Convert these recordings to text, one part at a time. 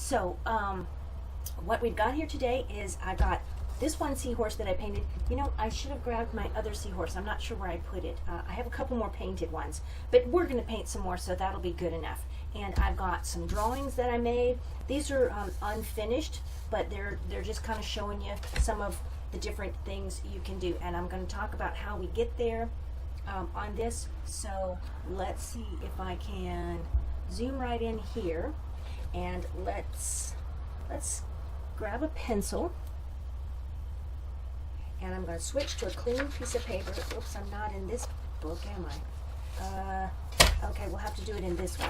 So what we've got here today is I got this one seahorse that I painted. You know, I should have grabbed my other seahorse. I'm not sure where I put it. I have a couple more painted ones, but we're going to paint some more, so that'll be good enough. And I've got some drawings that I made. These are unfinished, but they're just kind of showing you some of the different things you can do. And I'm going to talk about how we get there on this. So let's see if I can zoom right in here, and let's grab a pencil. And I'm going to switch to a clean piece of paper. Oops, I'm not in this book, am I? Okay, we'll have to do it in this one.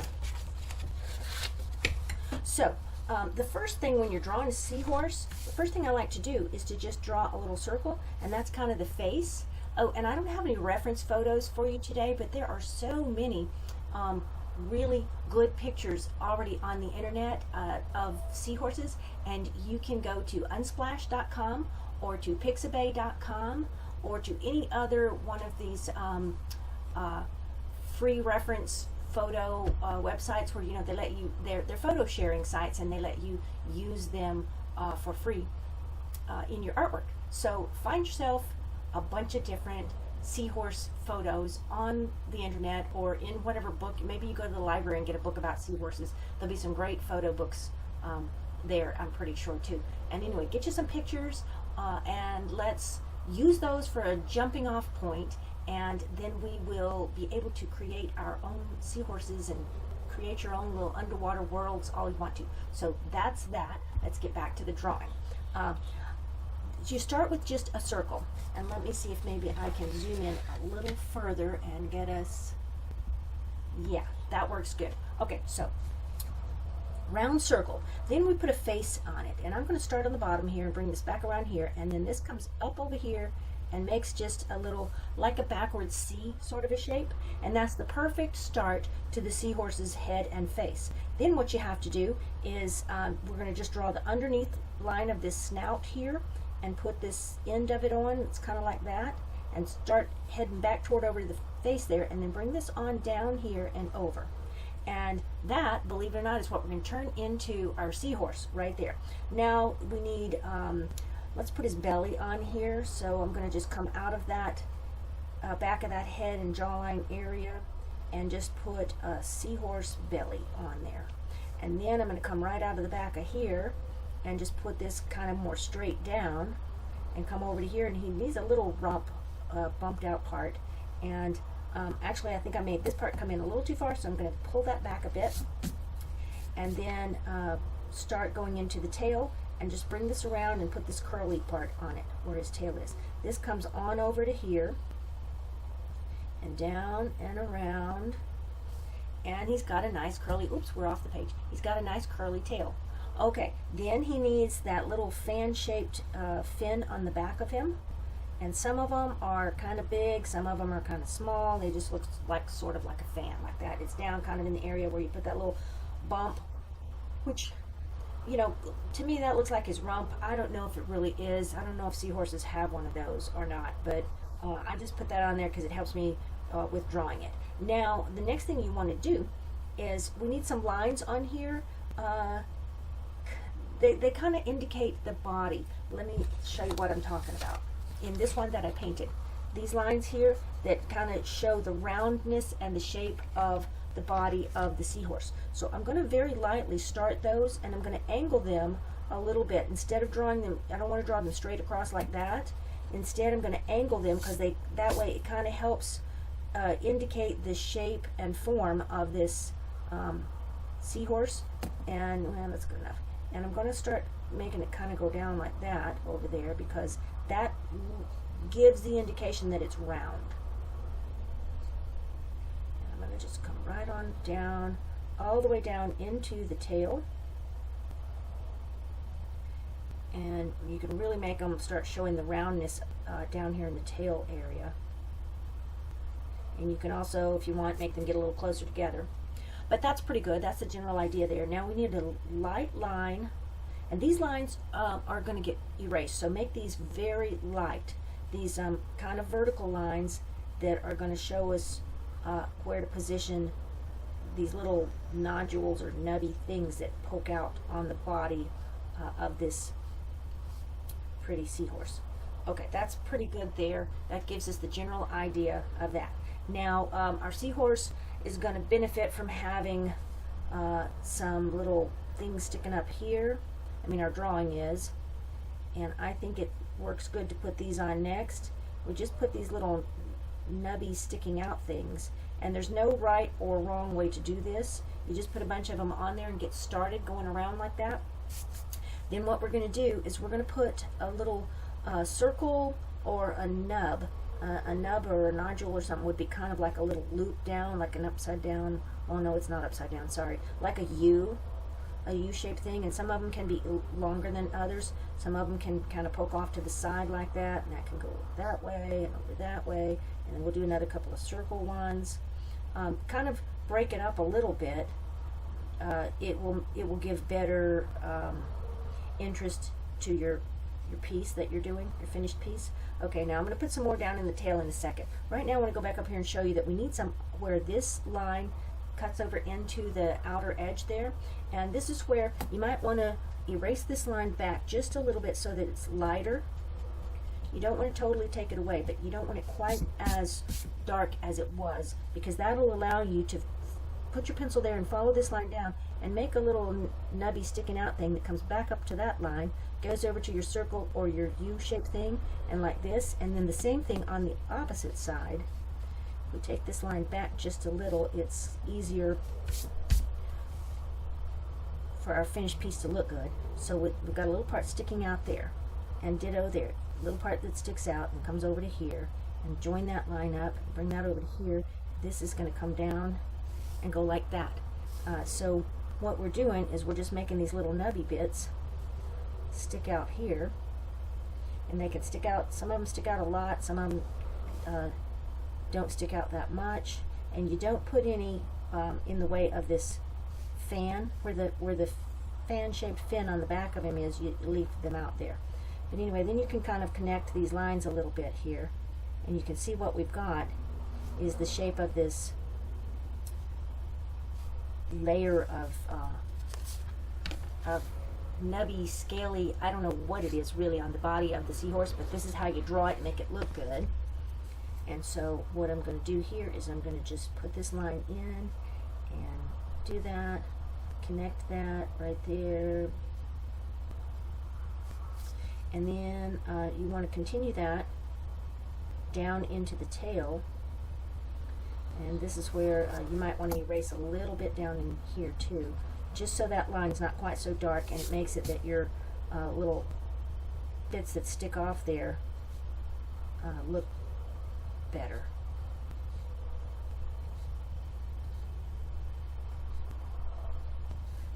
So, the first thing when you're drawing a seahorse, the first thing I like to do is to just draw a little circle, and that's kind of the face. Oh, and I don't have any reference photos for you today, but there are so many really good pictures already on the internet of seahorses, and you can go to unsplash.com or to pixabay.com or to any other one of these free reference photo websites where, you know, they let you, they're photo sharing sites, and they let you use them for free in your artwork. So find yourself a bunch of different seahorse photos on the internet or in whatever book. Maybe you go to the library and get a book about seahorses. There'll be some great photo books there, I'm pretty sure, too. And anyway, get you some pictures and let's use those for a jumping off point, and then we will be able to create our own seahorses and create your own little underwater worlds all you want to. So that's that. Let's get back to the drawing. You start with just a circle, and let me see if maybe I can zoom in a little further and get us, yeah, that works good. Okay, so round circle. Then we put a face on it, and I'm going to start on the bottom here and bring this back around here, and then this comes up over here and makes just a little, like a backwards C sort of a shape, and that's the perfect start to the seahorse's head and face. Then what you have to do is we're going to just draw the underneath line of this snout here and put this end of it on. It's kind of like that, and start heading back toward over to the face there, and then bring this on down here and over. And that, believe it or not, is what we're going to turn into our seahorse right there. Now we need, let's put his belly on here. So I'm going to just come out of that back of that head and jawline area and just put a seahorse belly on there. And then I'm going to come right out of the back of here and just put this kind of more straight down and come over to here, and he needs a little rump, bumped out part. And actually, I think I made this part come in a little too far, so I'm going to pull that back a bit, and then start going into the tail, and just bring this around and put this curly part on it where his tail is. This comes on over to here and down and around, and he's got a nice curly, oops, we're off the page. He's got a nice curly tail. Okay, then he needs that little fan-shaped fin on the back of him. And some of them are kind of big, some of them are kind of small. They just look like sort of like a fan, like that. It's down kind of in the area where you put that little bump, which, you know, to me that looks like his rump. I don't know if it really is. I don't know if seahorses have one of those or not, but I just put that on there because it helps me with drawing it. Now, the next thing you want to do is we need some lines on here. They kind of indicate the body. Let me show you what I'm talking about. In this one that I painted, these lines here that kind of show the roundness and the shape of the body of the seahorse. So I'm going to very lightly start those, and I'm going to angle them a little bit. Instead of drawing them, I don't want to draw them straight across like that. Instead, I'm going to angle them because that way it kind of helps indicate the shape and form of this seahorse. And well, that's good enough. And I'm going to start making it kind of go down like that over there, because that gives the indication that it's round. And I'm going to just come right on down, all the way down into the tail. And you can really make them start showing the roundness down here in the tail area. And you can also, if you want, make them get a little closer together. But that's pretty good. That's the general idea there. Now we need a light line, and these lines are going to get erased. So make these very light. These kind of vertical lines that are going to show us where to position these little nodules or nubby things that poke out on the body of this pretty seahorse. Okay, that's pretty good there. That gives us the general idea of that. Now, our seahorse is going to benefit from having some little things sticking up here. I mean, our drawing is, and I think it works good to put these on next. We just put these little nubby sticking out things, and there's no right or wrong way to do this. You just put a bunch of them on there and get started going around like that. Then what we're going to do is we're going to put a little circle or a nub or a nodule or something would be kind of like a little loop down, like an upside down. Oh no, it's not upside down, sorry. Like a U-shaped thing, and some of them can be longer than others. Some of them can kind of poke off to the side like that, and that can go that way and over that way, and then we'll do another couple of circle ones. Kind of break it up a little bit. It will give better interest to your piece that you're doing, your finished piece. Okay, now I'm going to put some more down in the tail in a second. Right now I want to go back up here and show you that we need some where this line cuts over into the outer edge there, and this is where you might want to erase this line back just a little bit so that it's lighter. You don't want to totally take it away, but you don't want it quite as dark as it was, because that'll allow you to put your pencil there and follow this line down and make a little nubby sticking out thing that comes back up to that line, goes over to your circle or your U-shaped thing, and like this, and then the same thing on the opposite side. We take this line back just a little, it's easier for our finished piece to look good. So we've got a little part sticking out there, and ditto there, a little part that sticks out and comes over to here, and join that line up, bring that over to here. This is going to come down and go like that. So what we're doing is we're just making these little nubby bits stick out here, and they can stick out, some of them stick out a lot, some of them don't stick out that much, and you don't put any in the way of this fan, where the fan-shaped fin on the back of him is, you leave them out there. But anyway, then you can kind of connect these lines a little bit here, and you can see what we've got is the shape of this layer of nubby, scaly, I don't know what it is really on the body of the seahorse, but this is how you draw it and make it look good. And so what I'm going to do here is I'm going to just put this line in and do that, connect that right there, and then you want to continue that down into the tail, and this is where you might want to erase a little bit down in here too, just so that line's not quite so dark, and it makes it that your little bits that stick off there look better.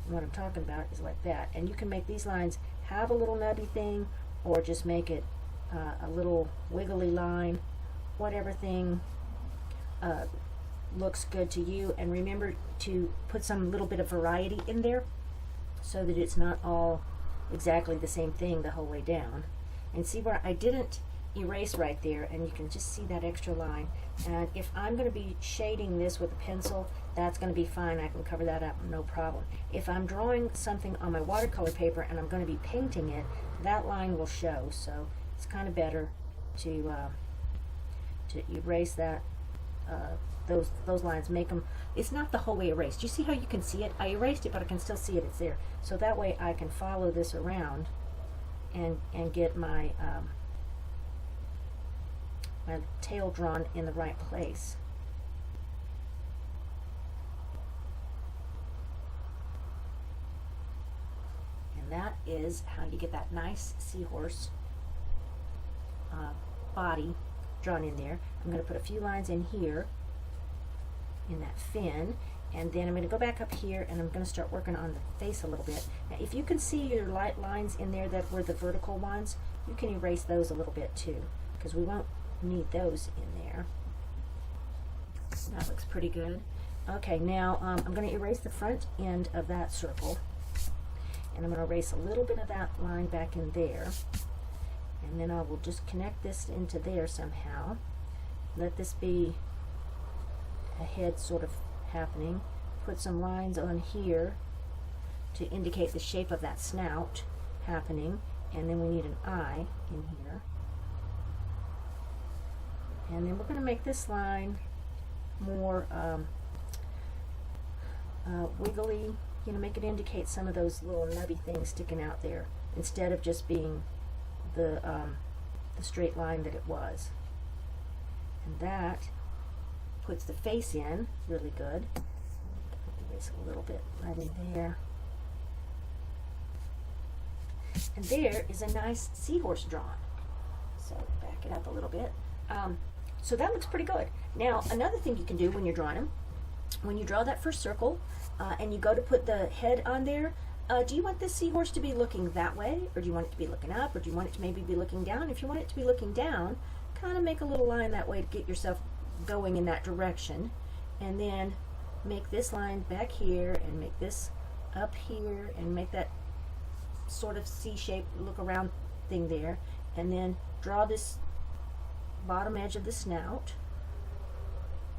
And what I'm talking about is like that, and you can make these lines have a little nubby thing, or just make it a little wiggly line, whatever thing looks good to you. And remember to put some little bit of variety in there so that it's not all exactly the same thing the whole way down. And see where I didn't erase right there, and you can just see that extra line. And if I'm going to be shading this with a pencil, that's going to be fine. I can cover that up, no problem. If I'm drawing something on my watercolor paper and I'm going to be painting it, that line will show. So it's kind of better to erase that those lines, make them, it's not the whole way erased. You see how you can see it? I erased it, but I can still see it, it's there. So that way I can follow this around and get my my tail drawn in the right place. And that is how you get that nice seahorse body drawn in there. I'm going to put a few lines in here in that fin, and then I'm going to go back up here and I'm going to start working on the face a little bit. Now if you can see your light lines in there that were the vertical ones, you can erase those a little bit too, because we won't need those in there. That looks pretty good. Okay, now I'm going to erase the front end of that circle, and I'm going to erase a little bit of that line back in there, and then I will just connect this into there somehow. Let this be a head sort of happening. put some lines on here to indicate the shape of that snout happening, and then we need an eye in here. And then we're going to make this line more wiggly, you know, make it indicate some of those little nubby things sticking out there instead of just being the straight line that it was. And that puts the face in really good. Erase a little bit right in there. And there is a nice seahorse drawn. So back it up a little bit. So that looks pretty good. Now, another thing you can do when you're drawing them, when you draw that first circle and you go to put the head on there, do you want this seahorse to be looking that way, or do you want it to be looking up, or do you want it to maybe be looking down? If you want it to be looking down, kind of make a little line that way to get yourself going in that direction, and then make this line back here and make this up here and make that sort of C-shaped look around thing there, and then draw this bottom edge of the snout,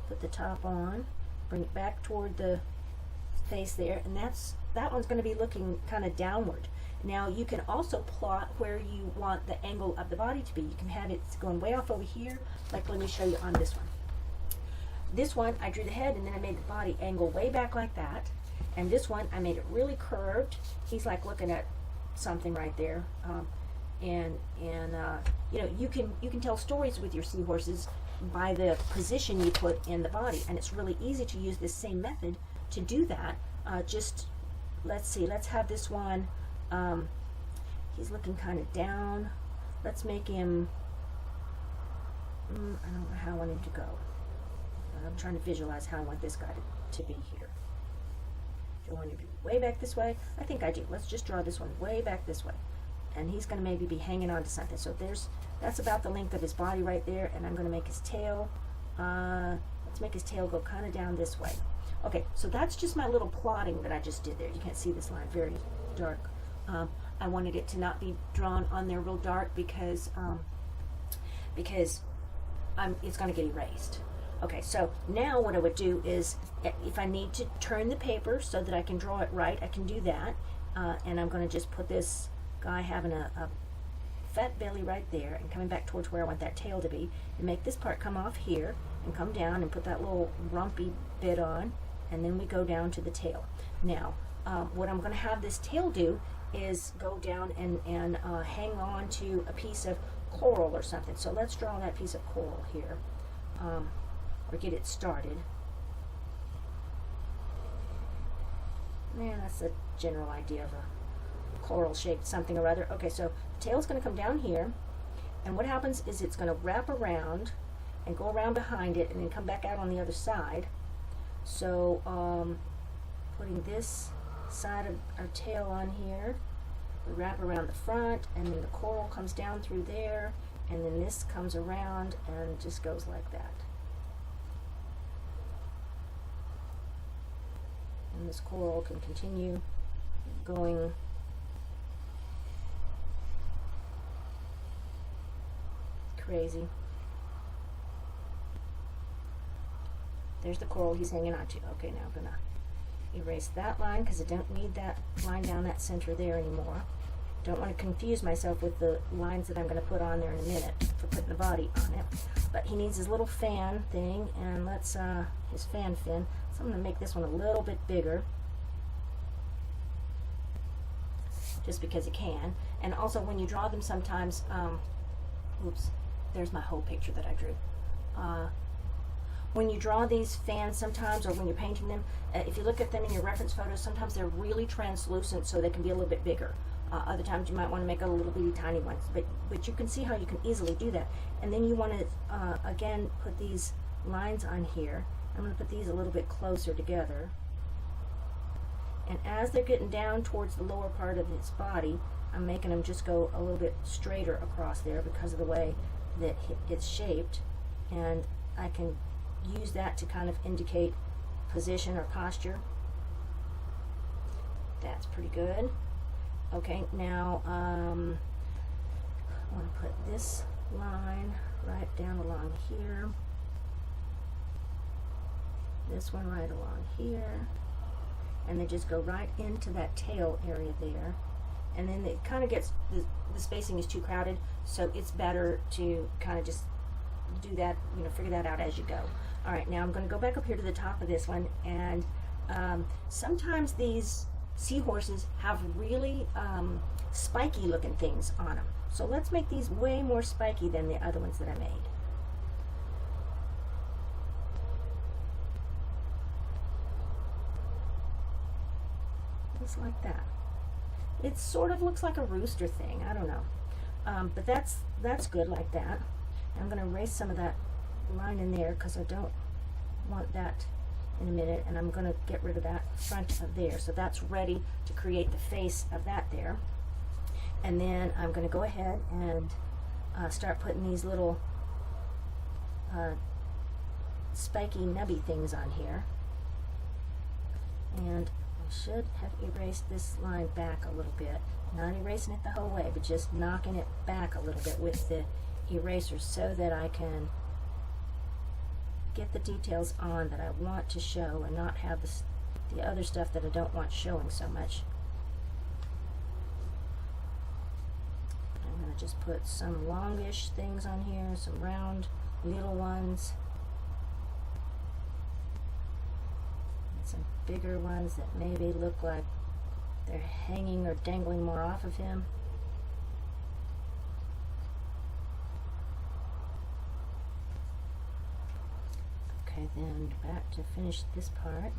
put the top on, bring it back toward the face there, and that one's going to be looking kind of downward. Now you can also plot where you want the angle of the body to be. You can have it going way off over here, like let me show you on this one. This one I drew the head and then I made the body angle way back like that, and this one I made it really curved. He's like looking at something right there. You know, you can tell stories with your seahorses by the position you put in the body, and it's really easy to use this same method to do that. Just let's see, let's have this one, he's looking kind of down. Let's make him, I don't know how I want him to go. I'm trying to visualize how I want this guy to be here. Do I want him to be way back this way? I think I do. Let's just draw this one way back this way. And he's going to maybe be hanging on to something. So that's about the length of his body right there, and I'm going to make his tail, let's make his tail go kind of down this way. Okay, so that's just my little plotting that I just did there. You can't see this line, very dark. I wanted it to not be drawn on there real dark because it's going to get erased. Okay, so now what I would do is, if I need to turn the paper so that I can draw it right, I can do that. And I'm going to just put this guy having a fat belly right there and coming back towards where I want that tail to be, and make this part come off here and come down and put that little rumpy bit on, and then we go down to the tail. Now, what I'm going to have this tail do is go down and hang on to a piece of coral or something. So let's draw that piece of coral here, or get it started. Man, that's a general idea of a coral shaped something or other. Okay, so the tail's going to come down here, and what happens is it's going to wrap around and go around behind it and then come back out on the other side. So putting this side of our tail on here, we wrap around the front, and then the coral comes down through there, and then this comes around and just goes like that. And this coral can continue going crazy. There's the coral he's hanging on to. Okay, now I'm going to erase that line because I don't need that line down that center there anymore. Don't want to confuse myself with the lines that I'm going to put on there in a minute for putting the body on it. But he needs his little fan thing, and let's, his fan fin. So I'm going to make this one a little bit bigger, just because it can. And also when you draw them sometimes, oops, there's my whole picture that I drew. When you draw these fans sometimes, or when you're painting them, if you look at them in your reference photos, sometimes they're really translucent, so they can be a little bit bigger. Other times you might want to make a little bitty tiny ones, but you can see how you can easily do that. And then you want to, again, put these lines on here. I'm going to put these a little bit closer together. And as they're getting down towards the lower part of its body, I'm making them just go a little bit straighter across there because of the way that it's shaped. And I can use that to kind of indicate position or posture. That's pretty good. Okay, now I want to put this line right down along here. This one right along here. and they just go right into that tail area there. And then it kind of gets, the spacing is too crowded, so it's better to kind of just do that, you know, figure that out as you go. All right, now I'm going to go back up here to the top of this one, and sometimes these seahorses have really spiky looking things on them. So let's make these way more spiky than the other ones that I made. Just like that. It sort of looks like a rooster thing, I don't know. But that's good like that. I'm going to erase some of that line in there because I don't want that in a minute, and I'm going to get rid of that front of there. So that's ready to create the face of that there. And then I'm going to go ahead and start putting these little spiky nubby things on here. And I should have erased this line back a little bit. Not erasing it the whole way, but just knocking it back a little bit with the eraser so that I can get the details on that I want to show and not have the other stuff that I don't want showing so much. I'm going to just put some longish things on here, some round little ones, and some bigger ones that maybe look like they're hanging or dangling more off of him. Okay, then back to finish this part.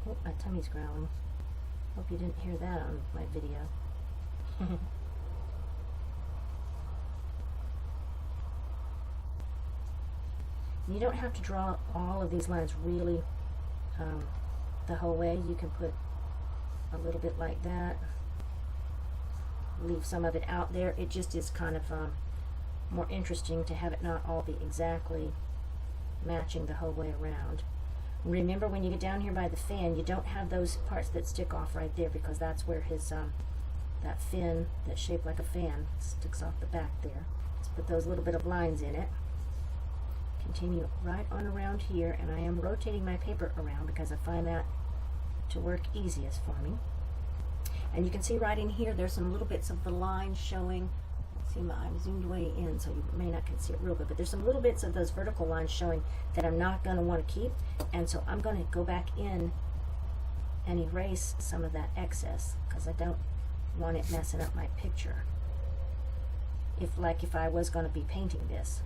Oh, my tummy's growling. Hope you didn't hear that on my video. You don't have to draw all of these lines really the whole way. You can put a little bit like that. Leave some of it out there. It just is kind of more interesting to have it not all be exactly matching the whole way around. Remember, when you get down here by the fan, you don't have those parts that stick off right there, because that's where his that fin that's shaped like a fan sticks off the back there. Let's put those little bit of lines in it. Continue right on around here, and I am rotating my paper around because I find that to work easiest for me. And you can see right in here there's some little bits of the line showing. See, I'm zoomed way in, so you may not can see it real good, but there's some little bits of those vertical lines showing that I'm not going to want to keep, and so I'm going to go back in and erase some of that excess because I don't want it messing up my picture. If I was going to be painting this.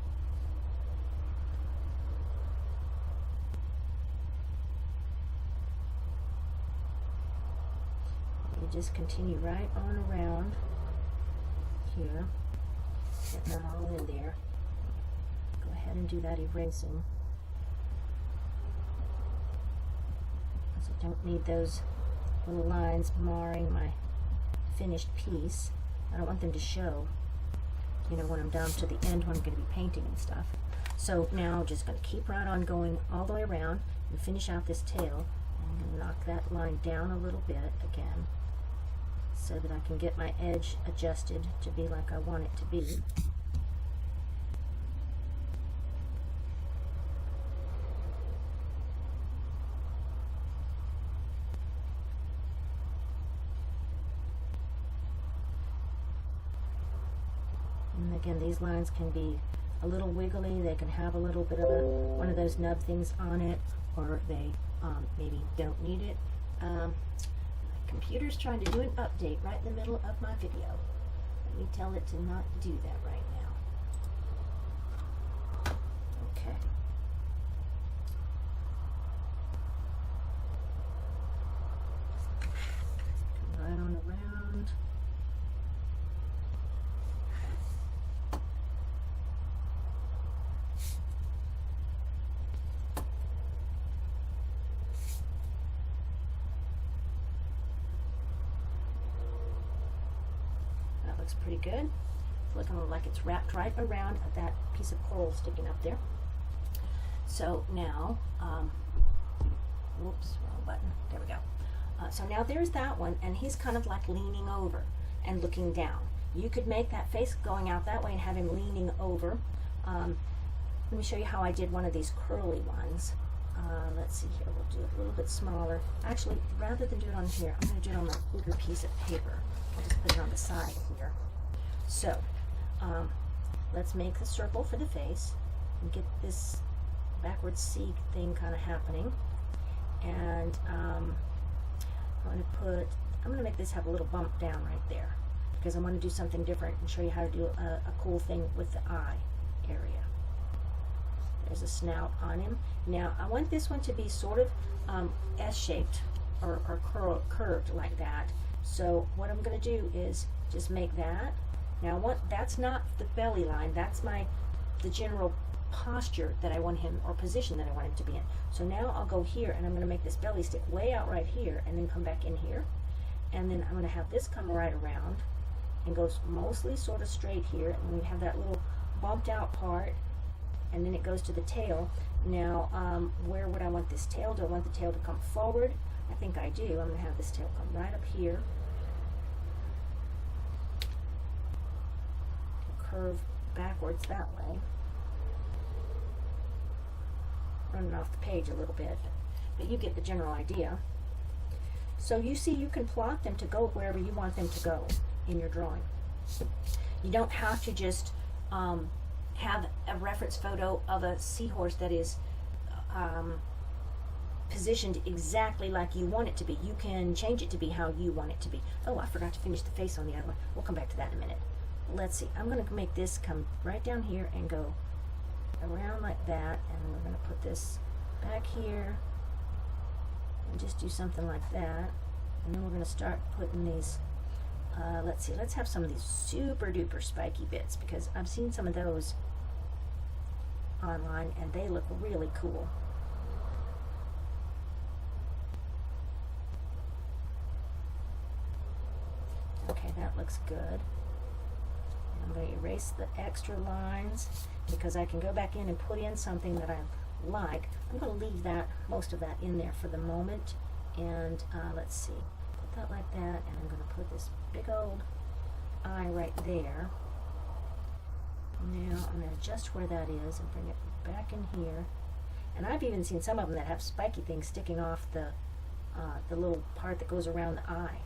You just continue right on around here. Getting that all in there. Go ahead and do that erasing. Because I don't need those little lines marring my finished piece. I don't want them to show, you know, when I'm down to the end when I'm going to be painting and stuff. So now I'm just going to keep right on going all the way around and finish out this tail. I'm going to knock that line down a little bit again, so that I can get my edge adjusted to be like I want it to be. And again, these lines can be a little wiggly. They can have a little bit of one of those nub things on it, or they maybe don't need it. Computer's trying to do an update right in the middle of my video. Let me tell it to not do that right now. Okay. Come right on around. Looks pretty good. It's looking like it's wrapped right around that piece of coral sticking up there. So now, whoops, wrong button. There we go. So now there's that one, and he's kind of like leaning over and looking down. You could make that face going out that way and have him leaning over. Let me show you how I did one of these curly ones. let's see here, we'll do it a little bit smaller. Actually, rather than do it on here, I'm going to do it on a bigger piece of paper. I'll just put it on the side here. So, let's make the circle for the face and get this backwards C thing kind of happening. And I'm going to make this have a little bump down right there because I want to do something different and show you how to do a cool thing with the eye area. There's a snout on him. Now I want this one to be sort of S-shaped or curved like that. So what I'm going to do is just make that. Now that's not the belly line. That's the general posture that I want him, or position that I want him to be in. So now I'll go here and I'm going to make this belly stick way out right here and then come back in here. And then I'm going to have this come right around and goes mostly sort of straight here. And we have that little bumped out part. And then it goes to the tail. Now, where would I want this tail? Do I want the tail to come forward? I think I do. I'm going to have this tail come right up here. Curve backwards that way. Running off the page a little bit, but you get the general idea. So you see, you can plot them to go wherever you want them to go in your drawing. You don't have to just have a reference photo of a seahorse that is positioned exactly like you want it to be. You can change it to be how you want it to be. Oh, I forgot to finish the face on the other one. We'll come back to that in a minute. Let's see. I'm going to make this come right down here and go around like that, and we're going to put this back here and just do something like that. And then we're going to start putting these let's see, let's have some of these super duper spiky bits because I've seen some of those online and they look really cool. Okay, that looks good. I'm going to erase the extra lines because I can go back in and put in something that I like. I'm going to leave most of that in there for the moment. And let's see, put that like that, and I'm going to put this big old eye right there. Now I'm going to adjust where that is and bring it back in here. And I've even seen some of them that have spiky things sticking off the little part that goes around the eye.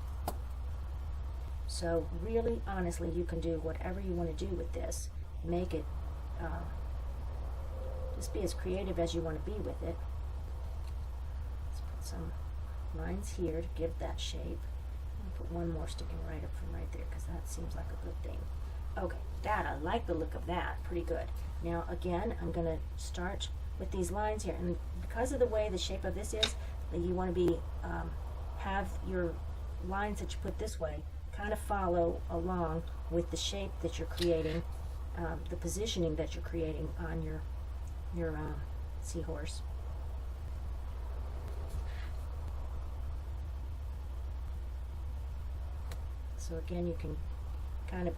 So really, honestly, you can do whatever you want to do with this. Make it, just be as creative as you want to be with it. Let's put some lines here to give that shape. I'll put one more sticking right up from right there because that seems like a good thing. Okay, I like the look of that. Pretty good. Now again, I'm going to start with these lines here, and because of the way the shape of this is, you want to be have your lines that you put this way kind of follow along with the shape that you're creating, the positioning that you're creating on your seahorse. So again, you can kind of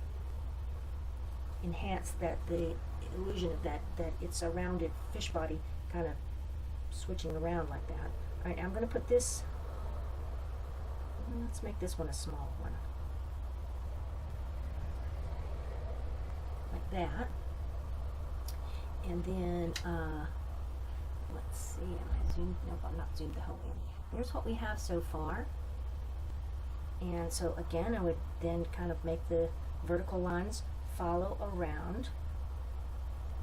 enhance the illusion of that it's a rounded fish body kind of switching around like that. All right, I'm going to put this, let's make this one a small one. Like that. And then, let's see, am I zoomed? Nope, I'm not zoomed the whole way. There's what we have so far. And so again, I would then kind of make the vertical lines follow around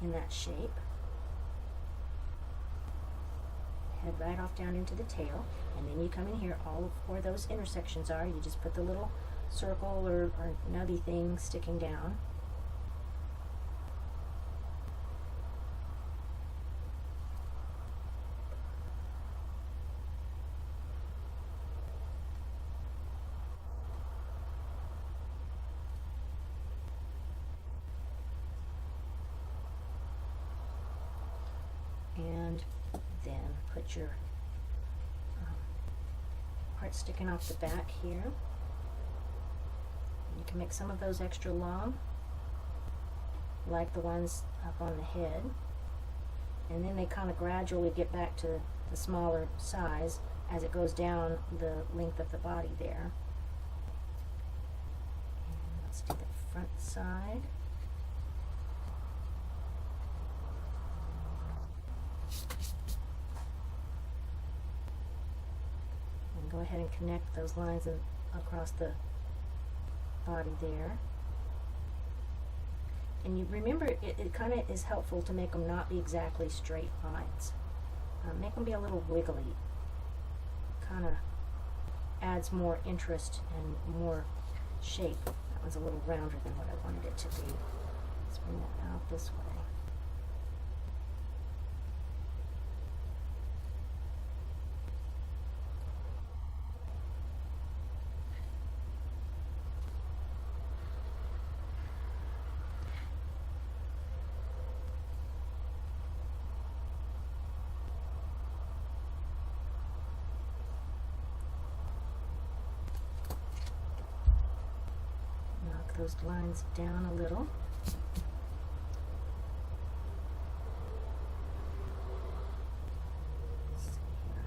in that shape. Head right off down into the tail, and then you come in here, all of where those intersections are, you just put the little circle or nubby thing sticking down. And then put your part sticking off the back here. You can make some of those extra long, like the ones up on the head, and then they kind of gradually get back to the smaller size as it goes down the length of the body there. And let's do the front side. go ahead and connect those lines across the body there. And you remember, it kind of is helpful to make them not be exactly straight lines. Make them be a little wiggly. Kind of adds more interest and more shape. That one's a little rounder than what I wanted it to be. Let's bring that out this way. Those lines down a little. Let's see here.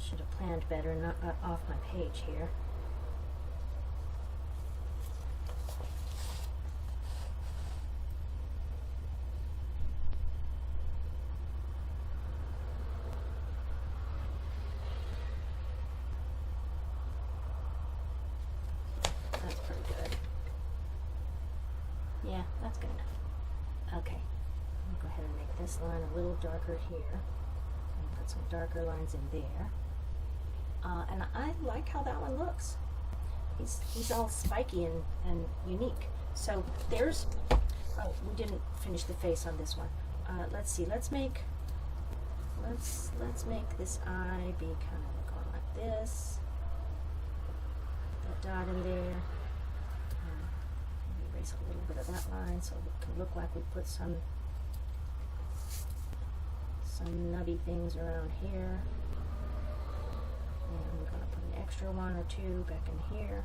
Should have planned better, not got off my page here. That's pretty good. Yeah, that's good enough. Okay, I'll go ahead and make this line a little darker here. And put some darker lines in there. And I like how that one looks. He's all spiky and unique. So there's, oh, we didn't finish the face on this one. Let's see, let's make this eye be kind of going like this. Put that dot in there. Maybe erase a little bit of that line so it can look like we put some nubby things around here. And we're going to put an extra one or two back in here.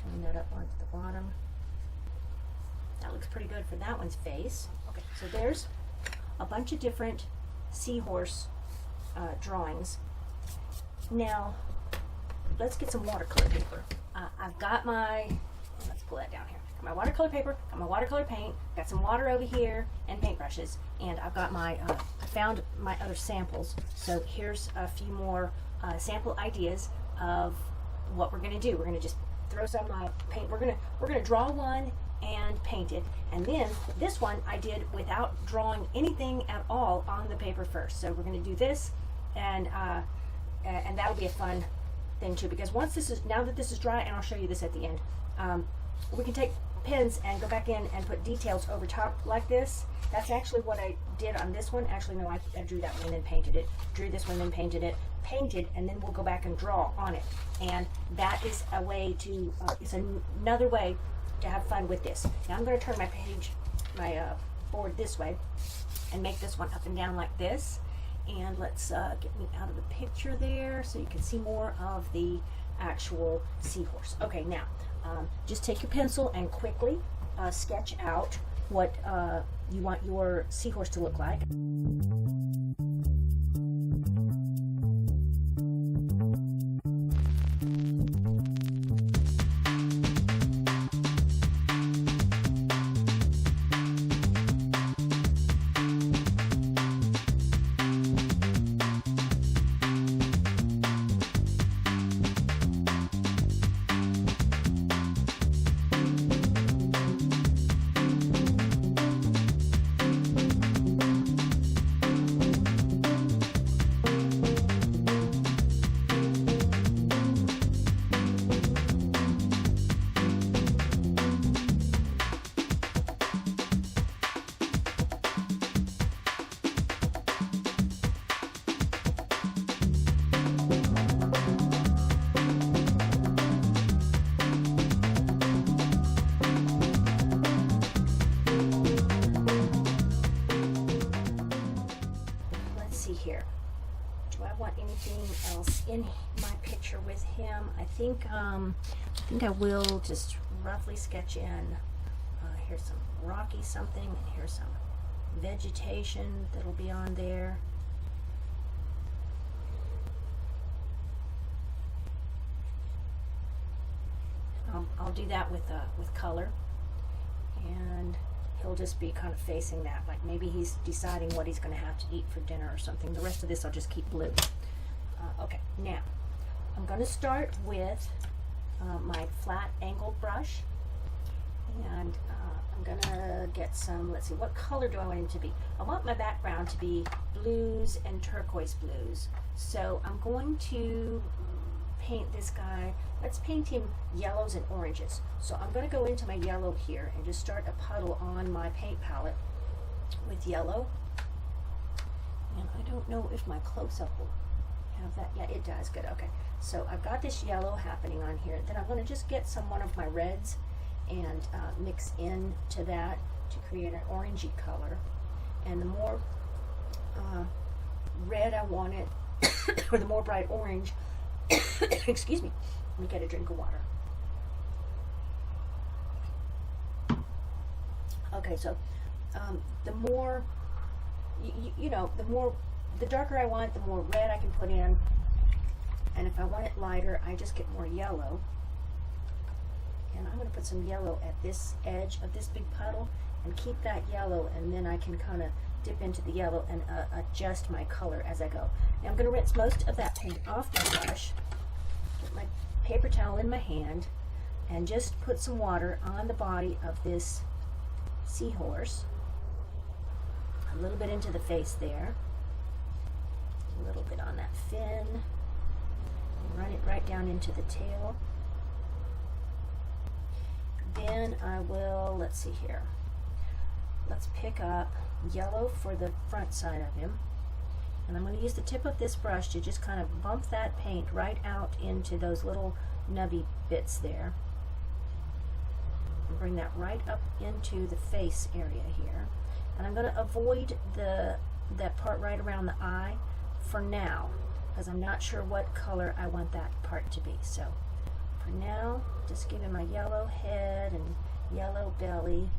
Turn that up onto the bottom. That looks pretty good for that one's face. Okay, so there's a bunch of different seahorse drawings. Now, let's get some watercolor paper. I've got my, let's pull that down here. Got my watercolor paper, got my watercolor paint, got some water over here, and paintbrushes. And I've got my, I found my other samples. So here's a few more sample ideas of what we're gonna do. We're gonna just throw some paint. We're gonna draw one and paint it. And then this one I did without drawing anything at all on the paper first. So we're gonna do this, and that'll be a fun thing too, because once this is, now that this is dry, and I'll show you this at the end, we can take pens and go back in and put details over top like this. That's actually what I did on this one. Actually, no, I drew that one and then painted it. Drew this one and then painted it. Painted, and then we'll go back and draw on it. And that is a way to, it's another way to have fun with this. Now I'm going to turn my page, my board this way and make this one up and down like this. And let's get me out of the picture there so you can see more of the actual seahorse. Okay, now just take your pencil and quickly sketch out what you want your seahorse to look like. want anything else in my picture with him. I think I will just roughly sketch in. Here's some rocky something, and here's some vegetation that'll be on there. I'll do that with color, and he'll just be kind of facing that, like maybe he's deciding what he's going to have to eat for dinner or something. The rest of this I'll just keep blue. Okay, now I'm going to start with my flat angled brush, and I'm going to get some, let's see, what color do I want him to be? I want my background to be blues and turquoise blues. So I'm going to paint this guy. Let's paint him yellows and oranges. So I'm going to go into my yellow here and just start a puddle on my paint palette with yellow. And I don't know if my close-up will have that. Yeah, it does. Good. Okay. So I've got this yellow happening on here. Then I'm going to just get one of my reds and mix into that to create an orangey color. And the more red I want it, or the more bright orange, excuse me, let me get a drink of water. Okay, so the more, the darker I want, the more red I can put in. And if I want it lighter, I just get more yellow. And I'm going to put some yellow at this edge of this big puddle and keep that yellow, and then I can kind of dip into the yellow and adjust my color as I go. Now I'm going to rinse most of that paint off the brush, get my paper towel in my hand, and just put some water on the body of this seahorse, a little bit into the face there, a little bit on that fin, and run it right down into the tail. Then I will, let's see here, let's pick up yellow for the front side of him, and I'm going to use the tip of this brush to just kind of bump that paint right out into those little nubby bits there, and bring that right up into the face area here. And I'm going to avoid that part right around the eye for now, because I'm not sure what color I want that part to be. So for now, just give him my yellow head and yellow belly,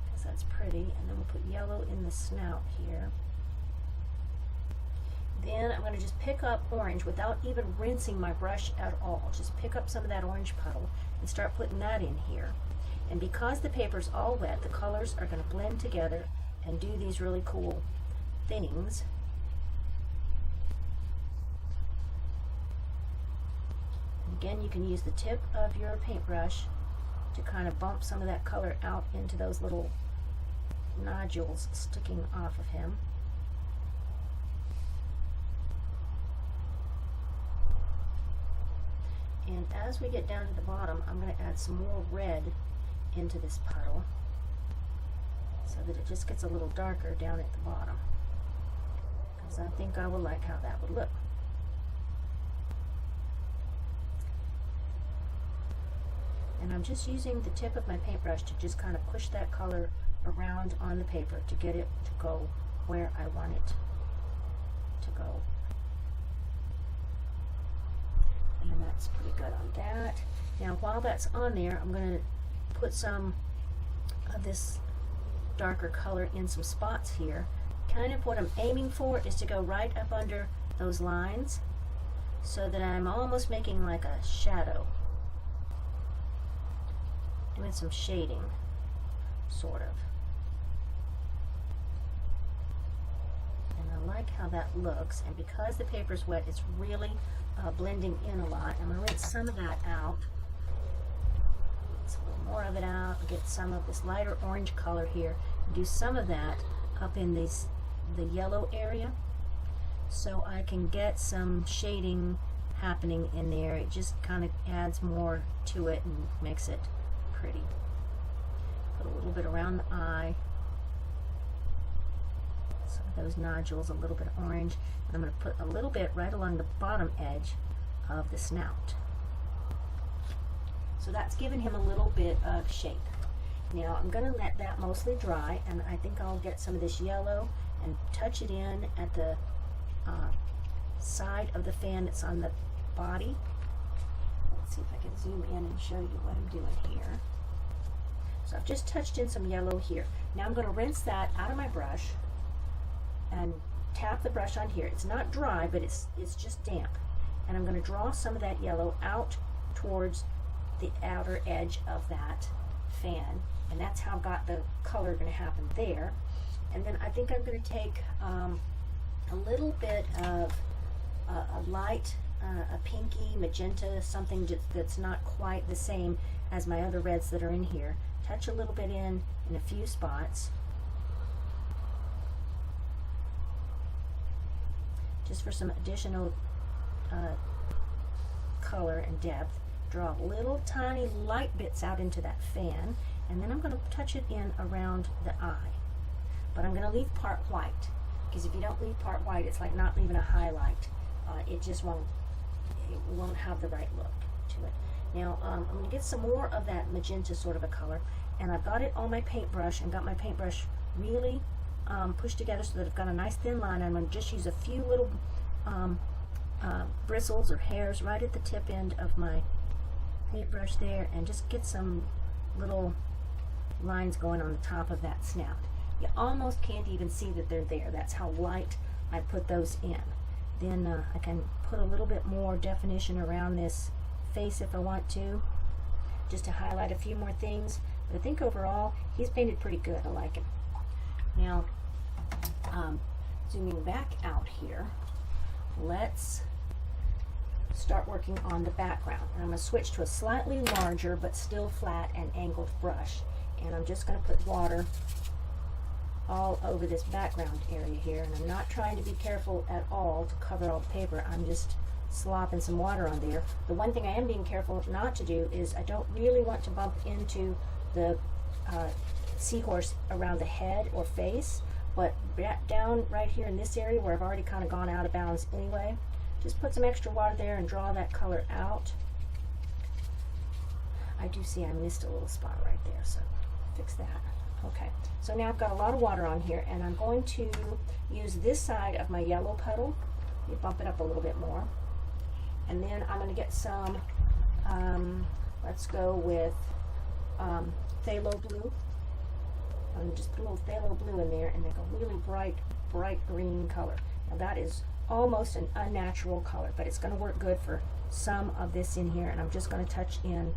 because that's pretty. And then we'll put yellow in the snout here. Then I'm going to just pick up orange without even rinsing my brush at all. Just pick up some of that orange puddle and start putting that in here. And because the paper's all wet, the colors are going to blend together and do these really cool things. Again, you can use the tip of your paintbrush to kind of bump some of that color out into those little nodules sticking off of him. And as we get down to the bottom, I'm going to add some more red into this puddle so that it just gets a little darker down at the bottom, because I think I will like how that would look. And I'm just using the tip of my paintbrush to just kind of push that color around on the paper to get it to go where I want it to go. And that's pretty good on that. Now while that's on there, I'm going to put some of this darker color in some spots here. Kind of what I'm aiming for is to go right up under those lines so that I'm almost making like a shadow. Doing some shading, sort of. And I like how that looks, and because the paper's wet, it's really blending in a lot. I'm going to rinse some of that out. Rinse a little more of it out, get some of this lighter orange color here, and do some of that up in the yellow area so I can get some shading happening in there. It just kind of adds more to it and makes it pretty. Put a little bit around the eye, some of those nodules, a little bit of orange, and I'm going to put a little bit right along the bottom edge of the snout. So that's given him a little bit of shape. Now I'm going to let that mostly dry, and I think I'll get some of this yellow and touch it in at the side of the fan that's on the body. Let's see if I can zoom in and show you what I'm doing here. So I've just touched in some yellow here. Now I'm going to rinse that out of my brush and tap the brush on here. It's not dry, but it's just damp. And I'm going to draw some of that yellow out towards the outer edge of that fan. And that's how I've got the color going to happen there. And then I think I'm going to take a little bit of a light, a pinky, magenta, something that's not quite the same as my other reds that are in here. Touch a little bit in a few spots, just for some additional color and depth. Draw little tiny light bits out into that fan, and then I'm going to touch it in around the eye. But I'm going to leave part white, because if you don't leave part white, it's like not leaving a highlight. It just won't have the right look to it. Now I'm going to get some more of that magenta sort of a color, and I've got it on my paintbrush and got my paintbrush really pushed together so that I've got a nice thin line. I'm going to just use a few little bristles or hairs right at the tip end of my paintbrush there, and just get some little lines going on the top of that snout. You almost can't even see that they're there. That's how light I put those in. Then I can put a little bit more definition around this face if I want to, just to highlight a few more things. But I think overall he's painted pretty good. I like it. Now zooming back out here, let's start working on the background. And I'm going to switch to a slightly larger but still flat and angled brush, and I'm just going to put water all over this background area here, and I'm not trying to be careful at all to cover all the paper. I'm just slopping some water on there. The one thing I am being careful not to do is I don't really want to bump into the seahorse around the head or face, but down right here in this area where I've already kind of gone out of bounds anyway, just put some extra water there and draw that color out. I do see I missed a little spot right there, so fix that. Okay, so now I've got a lot of water on here, and I'm going to use this side of my yellow puddle. You bump it up a little bit more, and then I'm going to get some, let's go with phthalo blue. I'm going to just put a little phthalo blue in there and make a really bright green color. Now that is almost an unnatural color, but it's going to work good for some of this in here, and I'm just going to touch in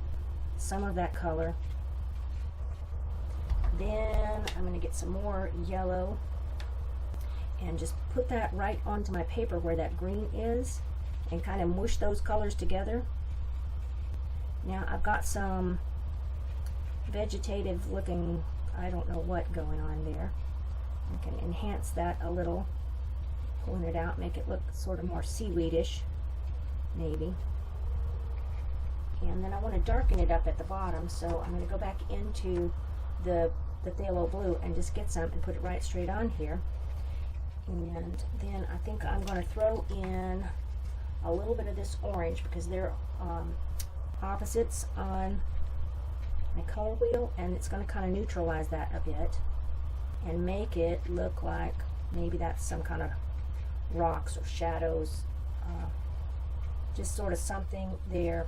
some of that color. Then I'm going to get some more yellow and just put that right onto my paper where that green is, and kind of mush those colors together. Now I've got some vegetative looking, I don't know what going on there. I can enhance that a little, pulling it out, make it look sort of more seaweedish, maybe. And then I want to darken it up at the bottom, so I'm going to go back into the phthalo blue and just get some and put it right straight on here. And then I think I'm going to throw in a little bit of this orange, because they're opposites on my color wheel, and it's going to kind of neutralize that a bit and make it look like maybe that's some kind of rocks or shadows, just sort of something there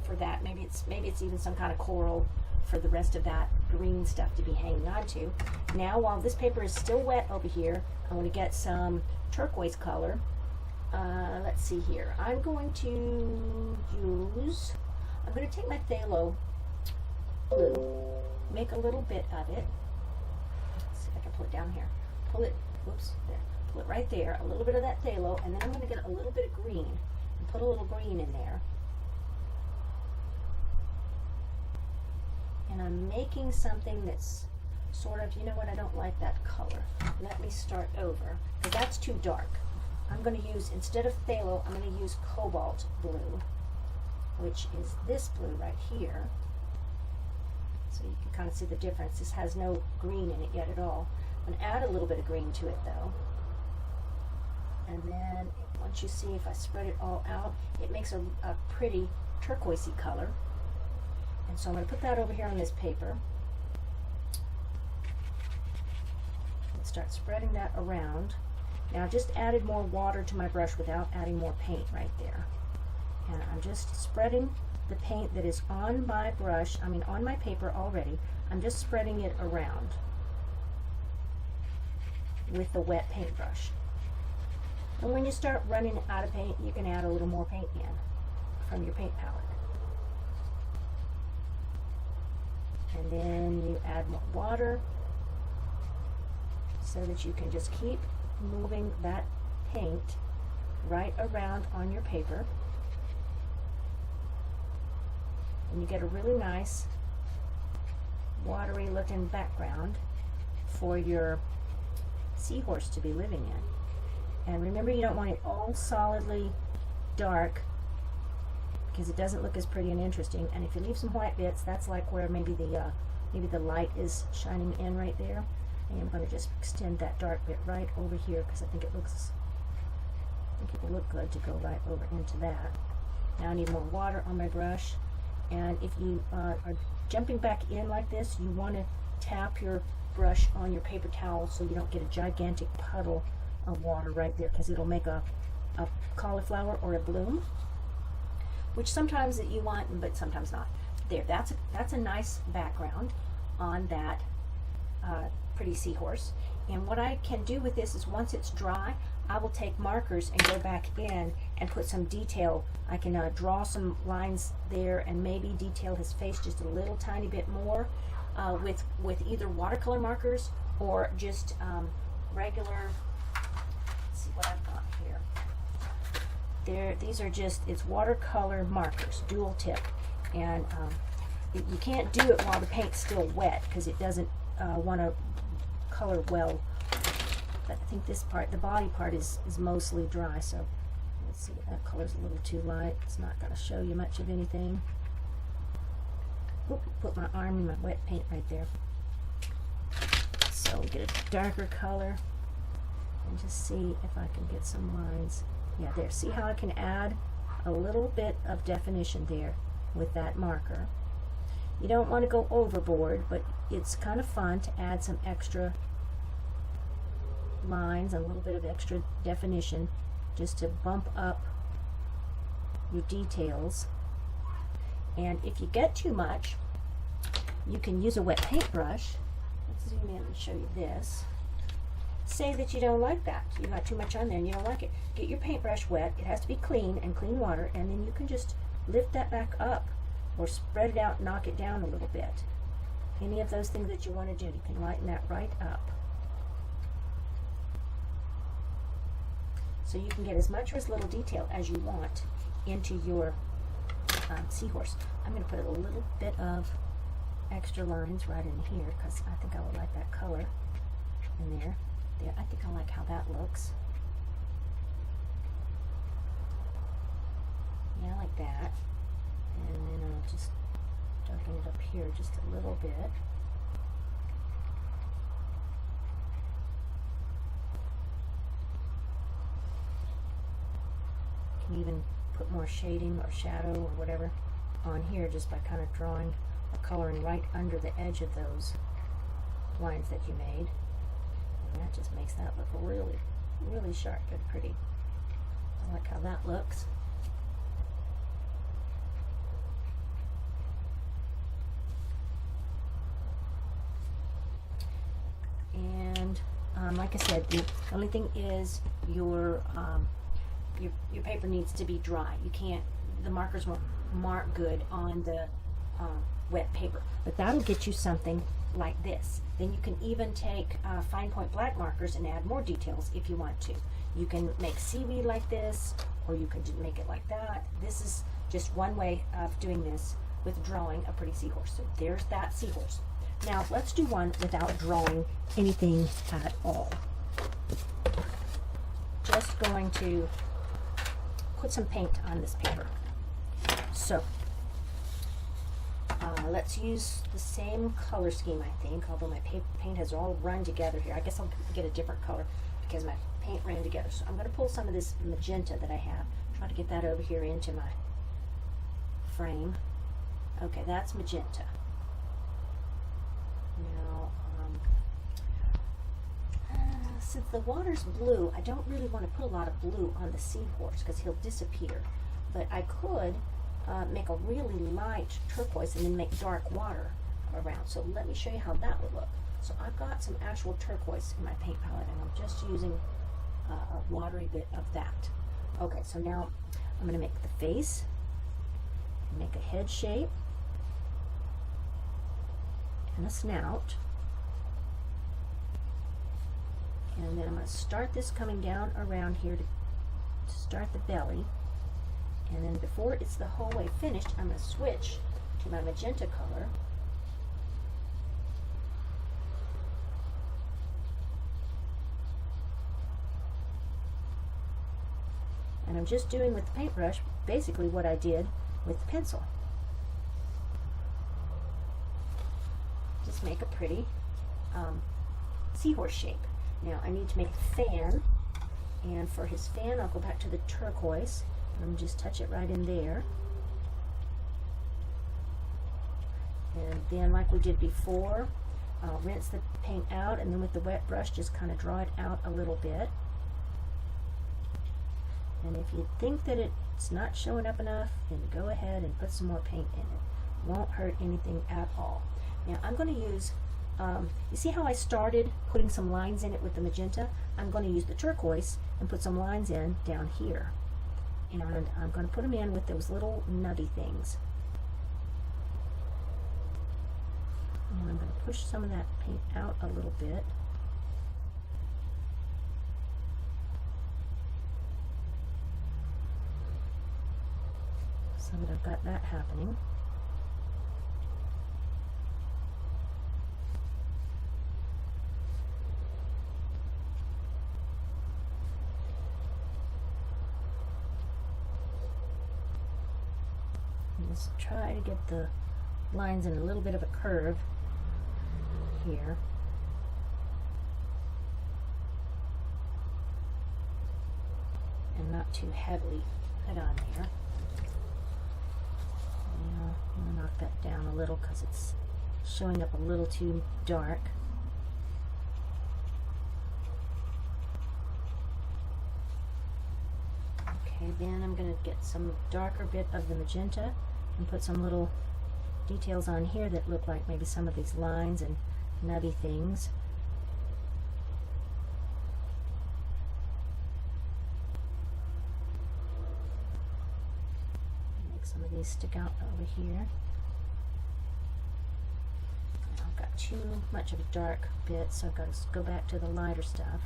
for that. Maybe it's even some kind of coral for the rest of that green stuff to be hanging on to. Now while this paper is still wet over here, I'm going to get some turquoise color. Let's see here. I'm going to take my phthalo blue, make a little bit of it. Let's see if I can pull it down here. Pull it, whoops, there. Pull it right there, a little bit of that phthalo, and then I'm going to get a little bit of green and put a little green in there. And I'm making something that's sort of, you know what, I don't like that color. Let me start over, because that's too dark. I'm going to use, instead of phthalo, I'm going to use cobalt blue, which is this blue right here. So you can kind of see the difference. This has no green in it yet at all. I'm going to add a little bit of green to it though. And then once you see, if I spread it all out, it makes a pretty turquoisey color. And so I'm going to put that over here on this paper and start spreading that around. Now I just added more water to my brush without adding more paint right there. And I'm just spreading the paint that is on my brush, on my paper already. I'm just spreading it around with the wet paintbrush. And when you start running out of paint, you can add a little more paint in from your paint palette. And then you add more water so that you can just keep moving that paint right around on your paper. And you get a really nice watery looking background for your seahorse to be living in. And remember, you don't want it all solidly dark because it doesn't look as pretty and interesting. And if you leave some white bits, that's like where maybe the light is shining in right there. And I'm going to just extend that dark bit right over here because I think it would look good to go right over into that. Now I need more water on my brush. And if you are jumping back in like this, you want to tap your brush on your paper towel so you don't get a gigantic puddle of water right there, because it'll make a cauliflower or a bloom, which sometimes that you want, but sometimes not. There, that's a nice background on that pretty seahorse. And what I can do with this is, once it's dry, I will take markers and go back in and put some detail. I can draw some lines there and maybe detail his face just a little tiny bit more with either watercolor markers or just regular. Let's see what I've got here. These are just, it's watercolor markers, dual tip, and you can't do it while the paint's still wet because it doesn't want to color well. But I think this part, the body part, is mostly dry, so let's see, that color's a little too light. It's not going to show you much of anything. Oop, put my arm in my wet paint right there. So we get a darker color and just see if I can get some lines. Yeah, there. See how I can add a little bit of definition there with that marker. You don't want to go overboard, but it's kind of fun to add some extra lines and a little bit of extra definition just to bump up your details. And if you get too much, you can use a wet paintbrush. Let's zoom in and show you this. Say that you don't like that. You got too much on there and you don't like it. Get your paintbrush wet. It has to be clean and clean water, and then you can just lift that back up or spread it out and knock it down a little bit. Any of those things that you want to do, you can lighten that right up. So you can get as much or as little detail as you want into your seahorse. I'm going to put a little bit of extra lines right in here because I think I would like that color in there. There, I think I like how that looks. Yeah, I like that. And then I'll just darken it up here just a little bit. Can even put more shading or shadow or whatever on here just by kind of drawing or coloring right under the edge of those lines that you made. And that just makes that look really, really sharp and pretty. I like how that looks. And like I said, the only thing is your paper needs to be dry. You can't, the markers won't mark good on the wet paper, but that'll get you something like this. Then you can even take fine point black markers and add more details if you want to. You can make seaweed like this, or you can make it like that. This is just one way of doing this with drawing a pretty seahorse. So there's that seahorse. Now let's do one without drawing anything at all. Just going to put some paint on this paper. So let's use the same color scheme, I think, although my paint has all run together here. I guess I'll get a different color because my paint ran together. So I'm going to pull some of this magenta that I have, try to get that over here into my frame. Okay, that's magenta. Now, let's since the water's blue, I don't really want to put a lot of blue on the seahorse because he'll disappear. But I could make a really light turquoise and then make dark water around. So let me show you how that would look. So I've got some actual turquoise in my paint palette, and I'm just using a watery bit of that. Okay, so now I'm going to make the face, make a head shape, and a snout. And then I'm going to start this coming down around here to start the belly. And then before it's the whole way finished, I'm going to switch to my magenta color. And I'm just doing with the paintbrush basically what I did with the pencil. Just make a pretty seahorse shape. Now I need to make a fan, and for his fan I'll go back to the turquoise and just touch it right in there. And then, like we did before, I'll rinse the paint out, and then with the wet brush just kind of draw it out a little bit. And if you think that it's not showing up enough, then go ahead and put some more paint in it. Won't hurt anything at all. Now I'm going to use, you see how I started putting some lines in it with the magenta? I'm going to use the turquoise and put some lines in down here. And I'm going to put them in with those little nubby things. And I'm going to push some of that paint out a little bit. So that I've got that happening. Just try to get the lines in a little bit of a curve here. And not too heavily put on there. I'm going to knock that down a little because it's showing up a little too dark. Okay, then I'm going to get some darker bit of the magenta and put some little details on here that look like maybe some of these lines and nubby things. Make some of these stick out over here. I've got too much of a dark bit, so I've got to go back to the lighter stuff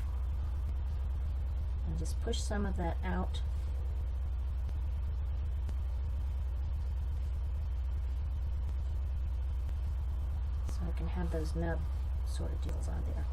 and just push some of that out. So I can have those nub sort of deals on there.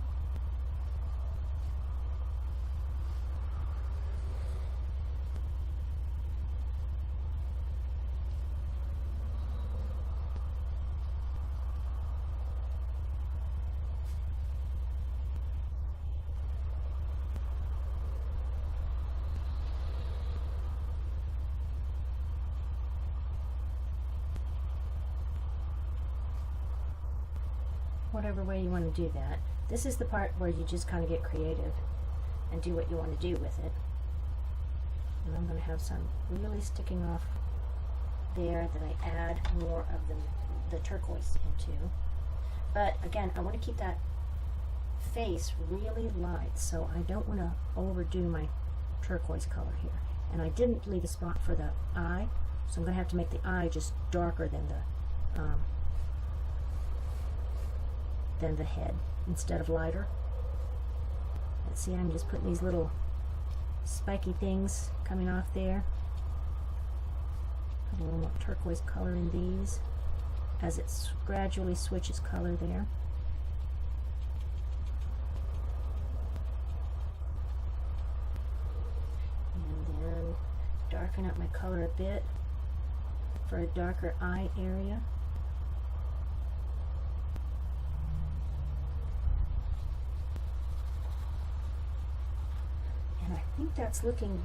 Whatever way you want to do that. This is the part where you just kind of get creative and do what you want to do with it. And I'm going to have some really sticking off there that I add more of the turquoise into. But again, I want to keep that face really light, so I don't want to overdo my turquoise color here. And I didn't leave a spot for the eye, so I'm going to have to make the eye just darker than the head instead of lighter. Let's see, I'm just putting these little spiky things coming off there. Put a little more turquoise color in these as it gradually switches color there. And then darken up my color a bit for a darker eye area. I think that's looking,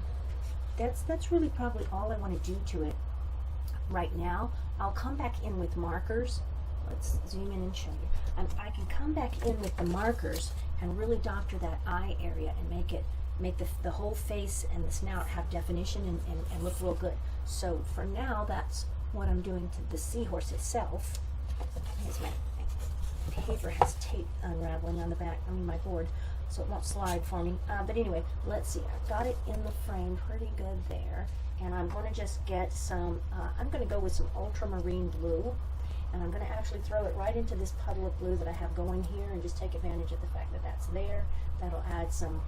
that's really probably all I want to do to it right now. I'll come back in with markers Let's zoom in and show you. I can come back in with the markers and really doctor that eye area and make the whole face and the snout have definition and look real good. So for now, that's what I'm doing to the seahorse itself. Here's my paper has tape unraveling on the back, my board, so it won't slide for me. But anyway, let's see. I've got it in the frame pretty good there, and I'm going to just get some, I'm going to go with some ultramarine blue, and I'm going to actually throw it right into this puddle of blue that I have going here and just take advantage of the fact that that's there. That'll add something,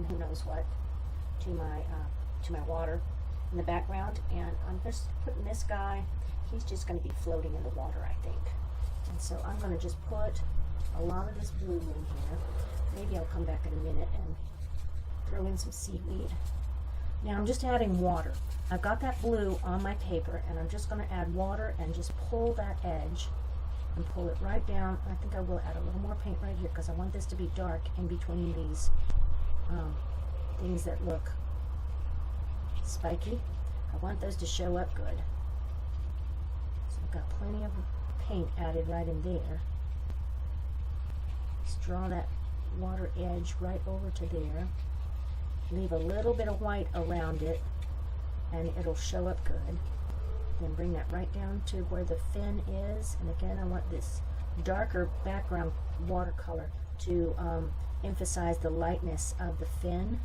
who knows what, to my water in the background. And I'm just putting this guy, he's just going to be floating in the water, I think. And so I'm going to just put a lot of this blue in here. Maybe I'll come back in a minute and throw in some seaweed. Now I'm just adding water. I've got that blue on my paper, and I'm just going to add water and just pull that edge and pull it right down. I think I will add a little more paint right here because I want this to be dark in between these things that look spiky. I want those to show up good. So I've got plenty of paint added right in there. Just draw that water edge right over to there. Leave a little bit of white around it and it'll show up good. Then bring that right down to where the fin is. And again, I want this darker background watercolor to emphasize the lightness of the fin.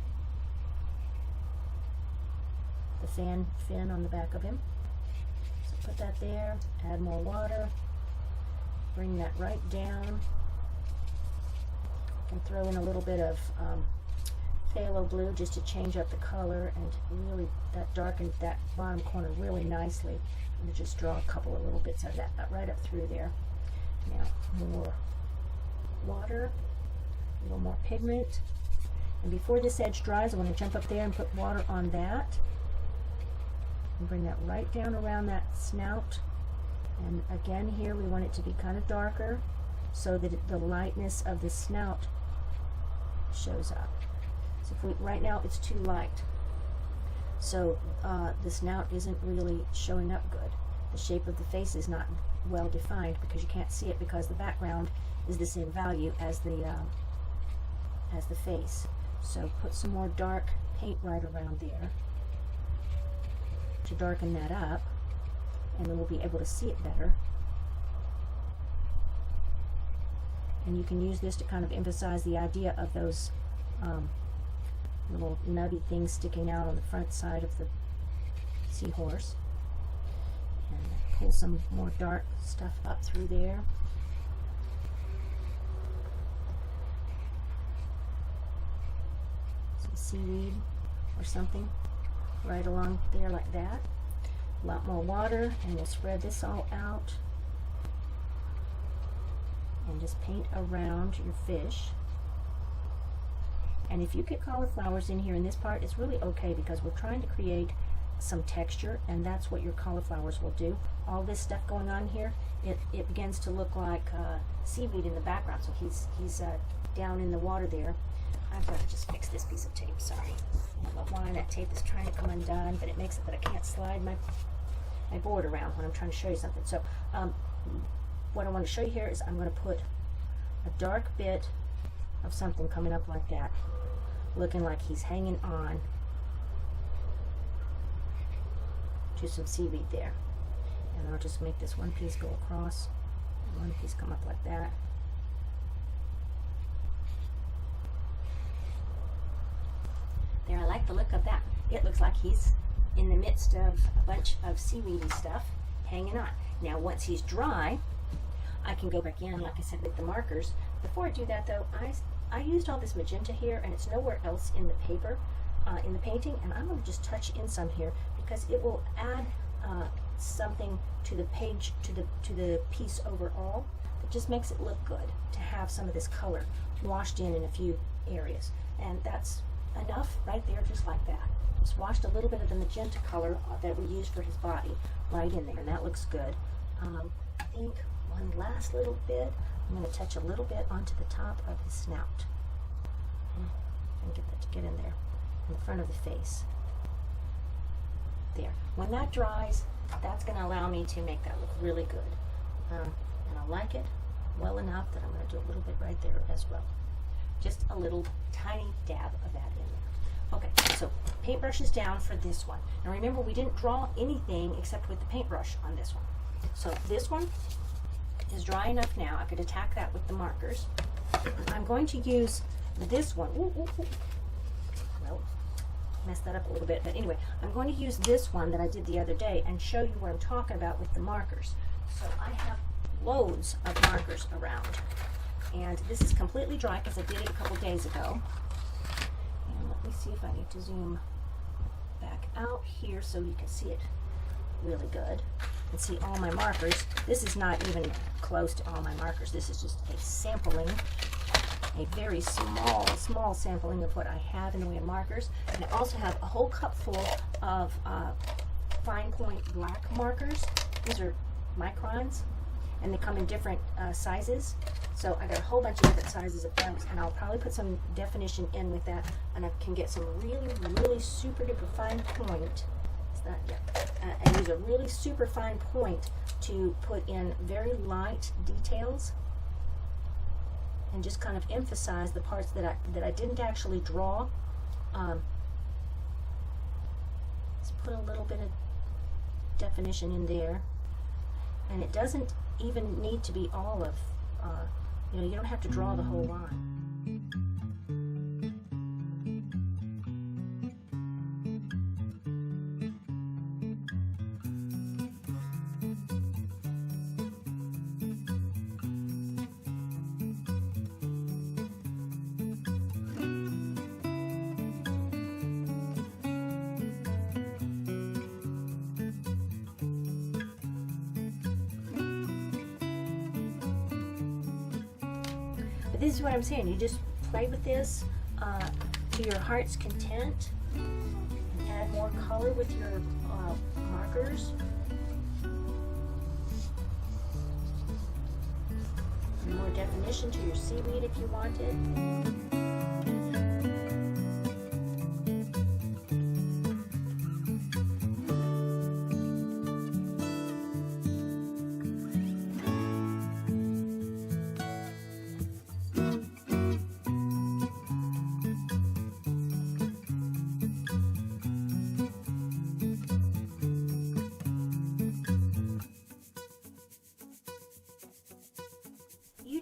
The fin on the back of him. So put that there, add more water, bring that right down. You can throw in a little bit of phthalo blue just to change up the color and really darken that bottom corner really nicely. And just draw a couple of little bits of that right up through there. Now more water, a little more pigment. And before this edge dries, I want to jump up there and put water on that. And bring that right down around that snout. And again here we want it to be kind of darker so that the lightness of the snout shows up. So right now it's too light. So the snout isn't really showing up good. The shape of the face is not well defined because you can't see it because the background is the same value as the face. So put some more dark paint right around there to darken that up, and then we'll be able to see it better. And you can use this to kind of emphasize the idea of those little nubby things sticking out on the front side of the seahorse. And pull some more dark stuff up through there. Some seaweed or something right along there like that. A lot more water, and we'll spread this all out and just paint around your fish. And if you get cauliflowers in here in this part, it's really okay because we're trying to create some texture, and that's what your cauliflowers will do. All this stuff going on here, it begins to look like seaweed in the background. So he's down in the water there. I've got to just fix this piece of tape, sorry. I don't know why that tape is trying to come undone, but it makes it that I can't slide my board around when I'm trying to show you something. So what I want to show you here is I'm going to put a dark bit of something coming up like that, looking like he's hanging on to some seaweed there. And I'll just make this one piece go across, and one piece come up like that. There, I like the look of that. It looks like he's in the midst of a bunch of seaweedy stuff hanging on. Now once he's dry, I can go back in, like I said, with the markers. Before I do that though, I used all this magenta here, and it's nowhere else in the paper, in the painting, and I'm going to just touch in some here because it will add something to the page, to the piece overall. It just makes it look good to have some of this color washed in a few areas, and that's enough right there, just like that. Just washed a little bit of the magenta color that we used for his body right in there, and that looks good. I think one last little bit, I'm going to touch a little bit onto the top of his snout and get that to get in there in the front of the face. There. When that dries, that's going to allow me to make that look really good. And I like it well enough that I'm going to do a little bit right there as well. Just a little tiny dab of that in there. Okay, so paintbrush is down for this one. Now remember, we didn't draw anything except with the paintbrush on this one. So this one is dry enough now. I could attack that with the markers. I'm going to use this one. Well, messed that up a little bit, but anyway, I'm going to use this one that I did the other day and show you what I'm talking about with the markers. So I have loads of markers around, and this is completely dry because I did it a couple days ago. And let me see if I need to zoom back out here so you can see it really good and see all my markers. This is not even close to all my markers. This is just a sampling, a very small sampling of what I have in the way of markers. And I also have a whole cup full of fine point black markers. These are microns, and they come in different sizes. So I got a whole bunch of different sizes of them, and I'll probably put some definition in with that, and I can get some really super duper fine point. It's not yet. And use a really super fine point to put in very light details and just kind of emphasize the parts that I didn't actually draw. Let's put a little bit of definition in there, and it doesn't even need to be all of, you don't have to draw the whole line. This is what I'm saying. You just play with this to your heart's content, and add more color with your markers. And more definition to your seaweed if you want it.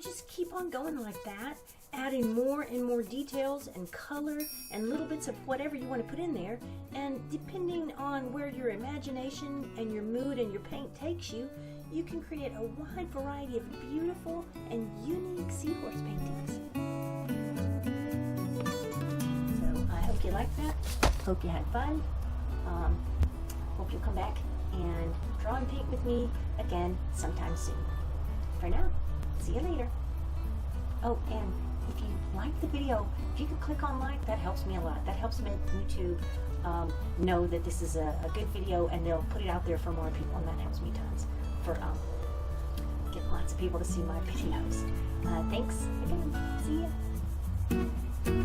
Just keep on going like that, adding more and more details and color and little bits of whatever you want to put in there, and depending on where your imagination and your mood and your paint takes you, you can create a wide variety of beautiful and unique seahorse paintings. So I hope you liked that. Hope you had fun. Hope you'll come back and draw and paint with me again sometime soon. For now, see you later. Oh, and if you like the video, if you could click on like, that helps me a lot. That helps make YouTube know that this is a good video, and they'll put it out there for more people, and that helps me tons for getting lots of people to see my videos. Thanks again. See ya.